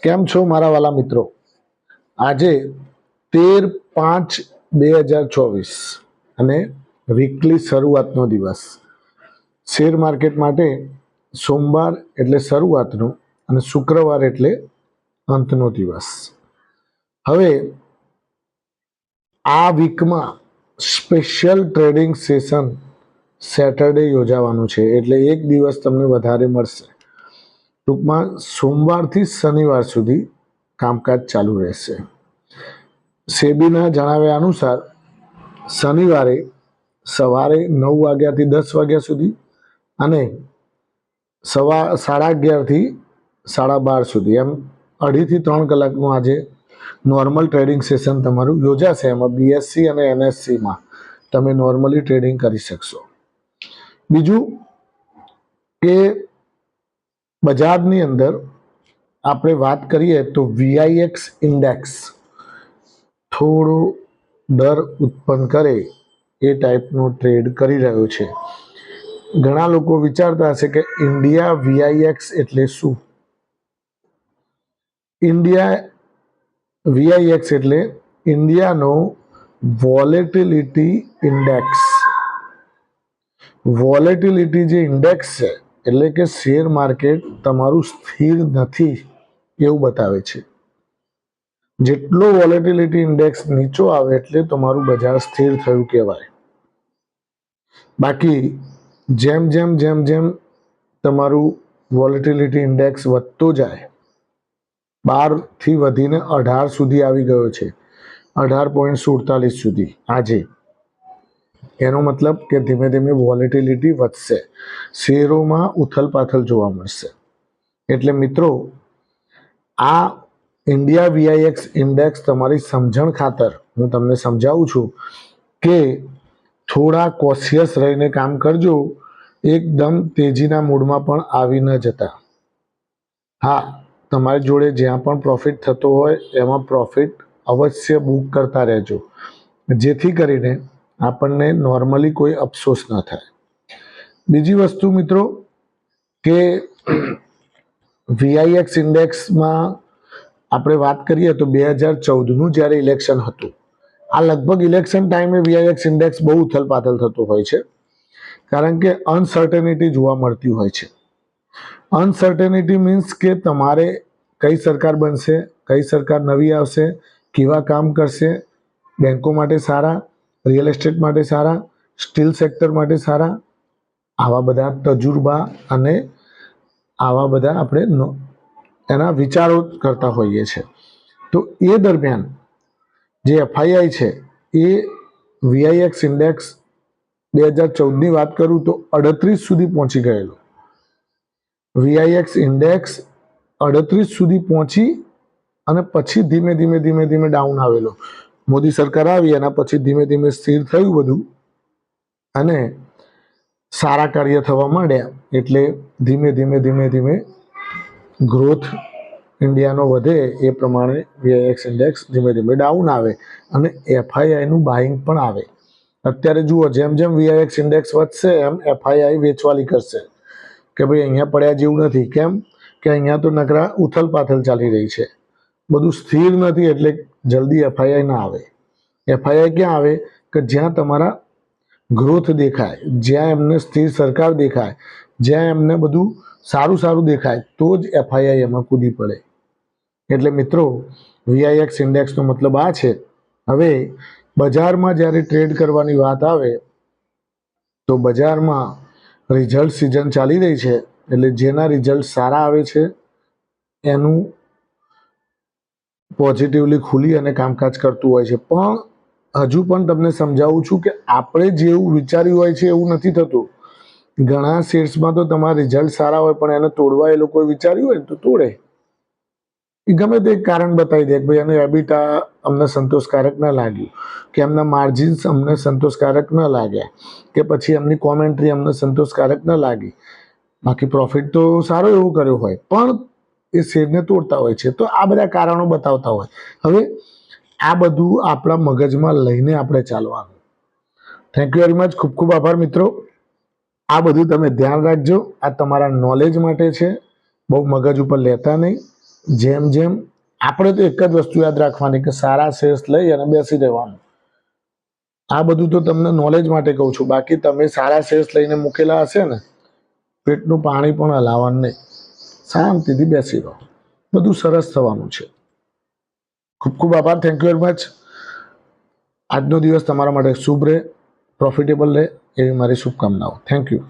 કેમ છો મારા વાલા મિત્રો? આજે 13/5/2024 અને વીકલી શરૂઆતનો દિવસ. શેર માર્કેટ માટે સોમવાર એટલે શરૂઆતનો અને શુક્રવાર એટલે અંતનો દિવસ. હવે આ વીકમાં સ્પેશિયલ ટ્રેડિંગ સેશન સેટરડે યોજાવાનું છે, એટલે એક દિવસ તમને વધારે મળશે. ટૂંકમાં સોમવારથી શનિવાર સુધી કામકાજ ચાલુ રહેશે. સેબીના જણાવ્યા અનુસાર શનિવારે સવારે 9 વાગ્યાથી 10 વાગ્યા સુધી અને 11:30 થી 12:30 સુધી, એમ 2.5 થી 3 કલાકનું આજે નોર્મલ ટ્રેડિંગ સેશન તમારું યોજાશે. એમાં બીએસસી અને એનએસસીમાં તમે નોર્મલી ટ્રેડિંગ કરી શકશો. બીજું કે બજારની અંદર આપણે વાત કરીએ તો વીઆઈએક્સ ઇન્ડેક્સ થોડો ડર ઉત્પન્ન કરે એ ટાઈપનો ટ્રેડ કરી રહ્યો છે. ઘણા લોકો વિચારતા હશે કે ઇન્ડિયા વીઆઈએક્સ એટલે શું? ઇન્ડિયા વીઆઈએક્સ એટલે ઇન્ડિયાનો વોલેટિલિટી ઇન્ડેક્સ. વોલેટિલિટી જે ઇન્ડેક્સ છે એટલે કે શેર માર્કેટ તમારું સ્થિર નથી એવું બતાવે છે. જેટલો વોલેટિલિટી ઇન્ડેક્સ નીચો આવે એટલે તમારું બજાર સ્થિર થયું કહેવાય. બાકી જેમ જેમ જેમ જેમ તમારું વોલેટિલિટી ઇન્ડેક્સ વધતો જાય, 12 થી વધીને 18 સુધી આવી ગયો છે, 18.47 સુધી આજે. એનો મતલબ કે ધીમે ધીમે વોલેટિલિટી વધશે, શેરોમાં ઉથલપાથલ જોવા મળશે. એટલે મિત્રો, આ ઇન્ડિયા વીઆઈએક્સ ઇન્ડેક્સ તમારી સમજણ ખાતર હું તમને સમજાવું છું કે થોડા કોશિયસ રહીને કામ કરજો. એકદમ તેજીના મૂડમાં પણ આવી ન જતા. હા, તમારી જોડે જ્યાં પણ પ્રોફિટ થતો હોય એમાં પ્રોફિટ અવશ્ય બુક કરતા રહેજો, જેથી કરીને આપણને નોર્મલી કોઈ અફસોસ ન થાય. બીજી વસ્તુ મિત્રો કે વીઆઈએક્સ ઇન્ડેક્સમાં આપણે વાત કરીએ તો 2014નું જ્યારે ઇલેક્શન હતું, આ લગભગ ઇલેક્શન ટાઈમે વીઆઈએક્સ ઇન્ડેક્સ બહુ ઉથલપાથલ થતો હોય છે, કારણ કે અનસર્ટેનિટી જોવા મળતી હોય છે. અનસર્ટેનિટી મીન્સ કે તમારે કઈ સરકાર બનશે, કઈ સરકાર નવી આવશે, કેવા કામ કરશે, બેંકો માટે સારા, રિયલ એસ્ટેટ માટે સારા, સ્ટીલ સેક્ટર માટે સારા, આવા બધા તજુર્બા અને આવા બધા આપણે એના વિચારો કરતા હોઈએ છીએ. તો એ દરમિયાન જે એફઆઈઆઈ છે એ વીઆઈએક્સ ઇન્ડેક્સ 2014ની વાત કરું તો 38 સુધી પહોંચી ગયેલો. વીઆઈએક્સ ઇન્ડેક્સ 38 સુધી પહોંચી અને પછી ધીમે ધીમે ધીમે ધીમે ડાઉન આવેલો. મોદી સરકાર આવી એના પછી ધીમે ધીમે સ્થિર થયું બધું અને સારા કાર્ય થવા માંડ્યા, એટલે ધીમે ધીમે ધીમે ધીમે ગ્રોથ ઇન્ડિયાનો વધે એ પ્રમાણે વીઆઈએક્સ ઇન્ડેક્સ ધીમે ધીમે ડાઉન આવે અને એફઆઈઆઈનું બાઇંગ પણ આવે. અત્યારે જુઓ, જેમ જેમ વીઆઈએક્સ ઇન્ડેક્સ વધશે એમ એફઆઈઆઈ વેચવાલી કરશે કે ભાઈ અહીંયા પડ્યા જેવું નથી. કેમ કે અહીંયા તો નકરા ઉથલપાથલ ચાલી રહી છે, બધું સ્થિર નથી, એટલે જલ્દી એફઆઈઆઈ ના આવે. એફઆઈઆઈ ક્યાં આવે કે જ્યાં તમારા ગ્રોથ દેખાય, જ્યાં એમને સ્થિર સરકાર દેખાય, જ્યાં એમને બધું સારું સારું દેખાય તો જ એફઆઈઆઈ એમાં કૂદી પડે. એટલે મિત્રો, વીઆઈએક્સ ઇન્ડેક્સનો મતલબ આ છે. હવે બજારમાં જ્યારે ટ્રેડ કરવાની વાત આવે તો બજારમાં રિઝલ્ટ સિઝન ચાલી રહી છે, એટલે જેના રિઝલ્ટ સારા આવે છે એનું પોઝિટિવલી ખુલી અને કામકાજ કરતું હોય છે. પણ હજુ પણ તમને સમજાવું છું કે આપણે જેવું વિચાર્યું હોય છે એવું નથી થતું. ઘણા શેર્સમાં તો તમારા રિઝલ્ટ સારા હોય પણ એને તોડવા એ લોકોએ વિચાર્યું હોય તો તોડે. એ ગમે તે કારણ બતાવી દે કે ભાઈ એનું એબિટા અમને સંતોષકારક ન લાગ્યું, કે એમના માર્જિન્સ અમને સંતોષકારક ન લાગ્યા, કે પછી એમની કોમેન્ટ્રી અમને સંતોષકારક ન લાગી. બાકી પ્રોફિટ તો સારો એવો કર્યો હોય પણ એ શેરને તોડતા હોય છે. તો આ બધા કારણો બતાવતા હોય. હવે આ બધું આપણા મગજમાં લઈને આપણે ચાલવાનું. Thank you very much. ખૂબ ખૂબ આભાર મિત્રો. આ બધું તમે ધ્યાન રાખજો. આ તમારા નોલેજ માટે છે, બહુ મગજ ઉપર લેતા નહીં. જેમ જેમ આપણે તો એક જ વસ્તુ યાદ રાખવાની કે સારા શેર્સ લઈ અને બેસી રહેવાનું. આ બધું તો તમને નોલેજ માટે કહું છું. બાકી તમે સારા શેર્સ લઈને મૂકેલા હશે ને, પેટનું પાણી પણ હલાવવાનું નહીં, શાંતિથી બેસી રહો, બધું સરસ થવાનું છે. ખૂબ ખૂબ આભાર. Thank you very much. આજનો દિવસ તમારા માટે શુભ રહે, પ્રોફિટેબલ રહે એવી મારી શુભકામનાઓ. Thank you.